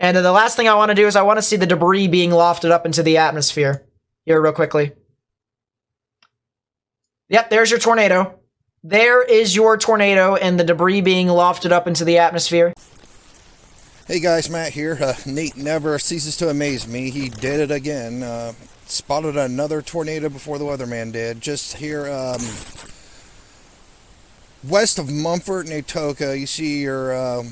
And the last thing I want to do is I want to see the debris being lofted up into the atmosphere. Here, real quickly. Yep, there's your tornado. There is your tornado and the debris being lofted up into the atmosphere. Hey guys, Matt here. Nate never ceases to amaze me. He did it again. Spotted another tornado before the weatherman did. Just here west of Munford and Atoka, you see your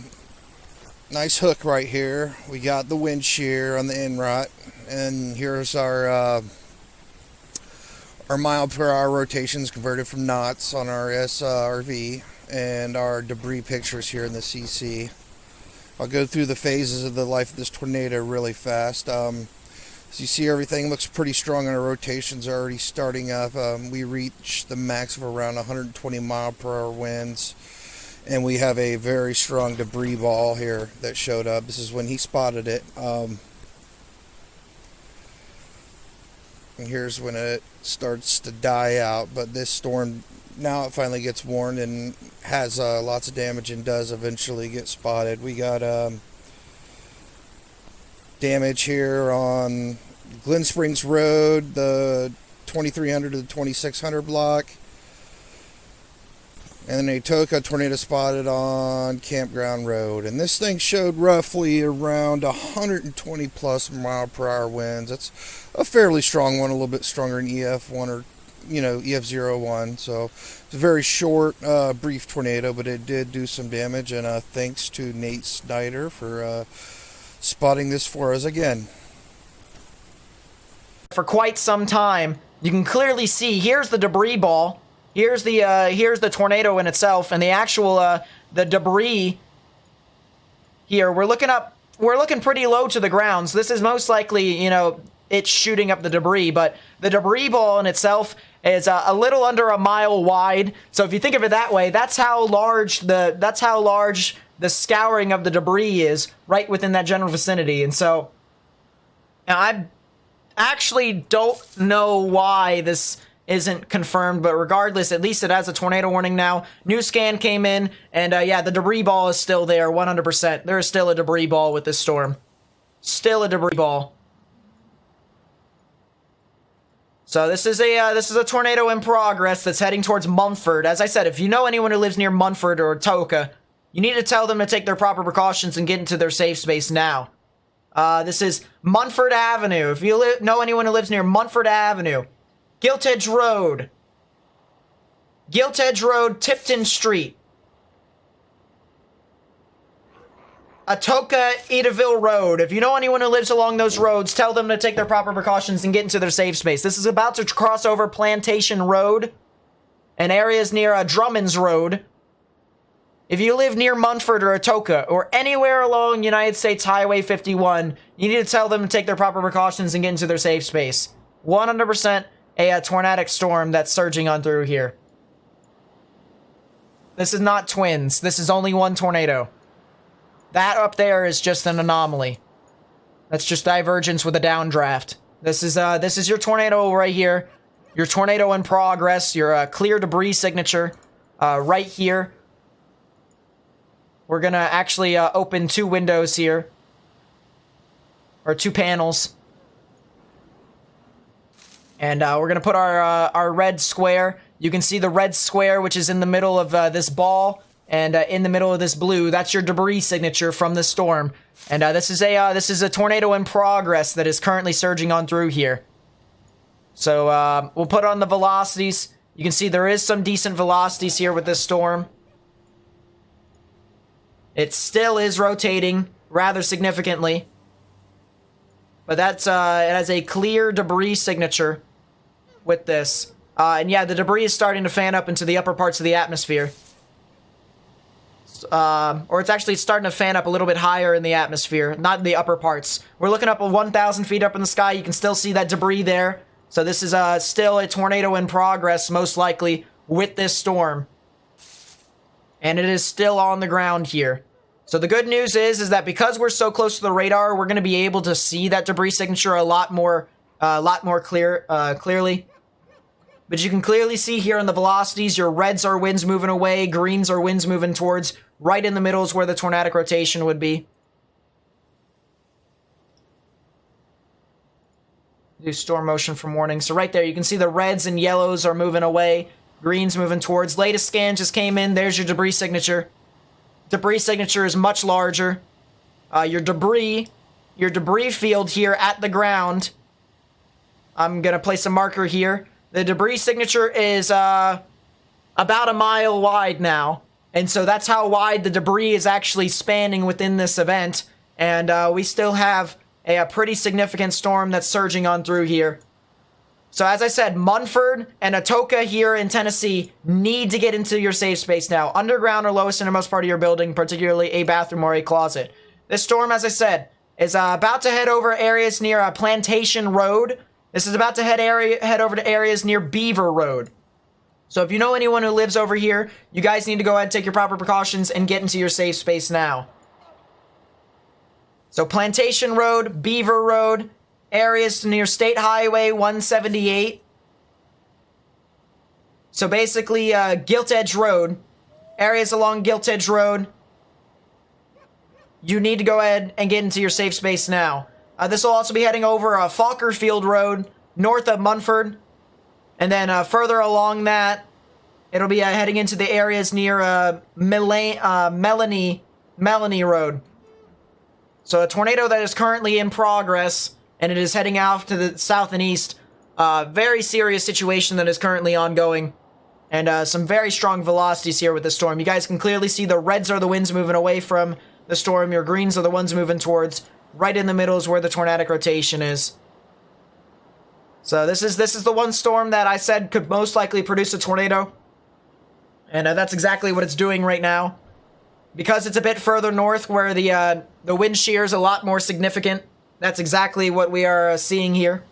nice hook right here. We got the wind shear on the inrot, and here's our mile per hour rotations converted from knots on our SRV, and our debris pictures here in the CC. I'll go through the phases of the life of this tornado really fast. As you see, everything looks pretty strong, and our rotations are already starting up. We reach the max of around 120 mile per hour winds, and we have a very strong debris ball here that showed up. This is when he spotted it. And here's when it starts to die out, but this storm, now it finally gets warned and has lots of damage and does eventually get spotted. We got damage here on Glen Springs Road, the 2300 to the 2600 block. And then Atoka, tornado spotted on Campground Road. And this thing showed roughly around 120 plus mile per hour winds. That's a fairly strong one, a little bit stronger than EF1 or, EF01. So it's a very short, brief tornado, but it did do some damage. And thanks to Nate Snyder for spotting this for us again. For quite some time, you can clearly see, here's the debris ball. Here's the tornado in itself, and the actual the debris here. We're looking pretty low to the ground. So this is most likely, it's shooting up the debris, but the debris ball in itself is a little under a mile wide. So if you think of it that way, that's how large the scouring of the debris is right within that general vicinity. And so I actually don't know why this isn't confirmed, but regardless, at least it has a tornado warning now. New scan came in, and yeah, the debris ball is still there, 100%. There is still a debris ball with this storm. Still a debris ball. So this is a tornado in progress that's heading towards Munford. As I said, if you know anyone who lives near Munford or Atoka, you need to tell them to take their proper precautions and get into their safe space now. This is Munford Avenue. If you know anyone who lives near Munford Avenue, Gilt Edge Road, Tipton Street, Atoka, Edaville Road. If you know anyone who lives along those roads, tell them to take their proper precautions and get into their safe space. This is about to cross over Plantation Road and areas near Drummond's Road. If you live near Munford or Atoka or anywhere along United States Highway 51, you need to tell them to take their proper precautions and get into their safe space. 100% a tornadic storm that's surging on through here. This is not twins. This is only one tornado. That up there is just an anomaly. That's just divergence with a downdraft. This is your tornado right here. Your tornado in progress. Your clear debris signature right here. We're gonna actually open two windows here. Or two panels. And we're going to put our red square. You can see the red square, which is in the middle of this ball. And in the middle of this blue, that's your debris signature from the storm. And this is a tornado in progress that is currently surging on through here. So we'll put on the velocities. You can see there is some decent velocities here with this storm. It still is rotating rather significantly. But that's it has a clear debris signature with this. And yeah, the debris is starting to fan up into the upper parts of the atmosphere. Or it's actually starting to fan up a little bit higher in the atmosphere, not in the upper parts. We're looking up at 1,000 feet up in the sky. You can still see that debris there. So this is still a tornado in progress, most likely, with this storm. And it is still on the ground here. So the good news is that because we're so close to the radar, we're going to be able to see that debris signature a lot more clearly. But you can clearly see here in the velocities, your reds are winds moving away, greens are winds moving towards. Right in the middle is where the tornadic rotation would be. Do storm motion from warning. So right there, you can see the reds and yellows are moving away. Green's moving towards. Latest scan just came in. There's your debris signature. Debris signature is much larger. Your debris field here at the ground. I'm going to place a marker here. The debris signature is about a mile wide now. And so that's how wide the debris is actually spanning within this event. And we still have a pretty significant storm that's surging on through here. So as I said, Munford and Atoka here in Tennessee need to get into your safe space now. Underground or lowest innermost part of your building, particularly a bathroom or a closet. This storm, as I said, is about to head over areas near Plantation Road. This is about to head over to areas near Beaver Road. So if you know anyone who lives over here, you guys need to go ahead and take your proper precautions and get into your safe space now. So Plantation Road, Beaver Road, areas near State Highway 178. So basically, Gilt Edge Road, areas along Gilt Edge Road. You need to go ahead and get into your safe space now. This will also be heading over Falkerfield Road, north of Munford. And then further along that, it'll be heading into the areas near Melanie Road. So a tornado that is currently in progress, and it is heading out to the south and east. Very serious situation that is currently ongoing. And some very strong velocities here with the storm. You guys can clearly see the reds are the winds moving away from the storm. Your greens are the ones moving towards. Right in the middle is where the tornadic rotation is. So this is the one storm that I said could most likely produce a tornado. And that's exactly what it's doing right now. Because it's a bit further north where the wind shear is a lot more significant. That's exactly what we are seeing here.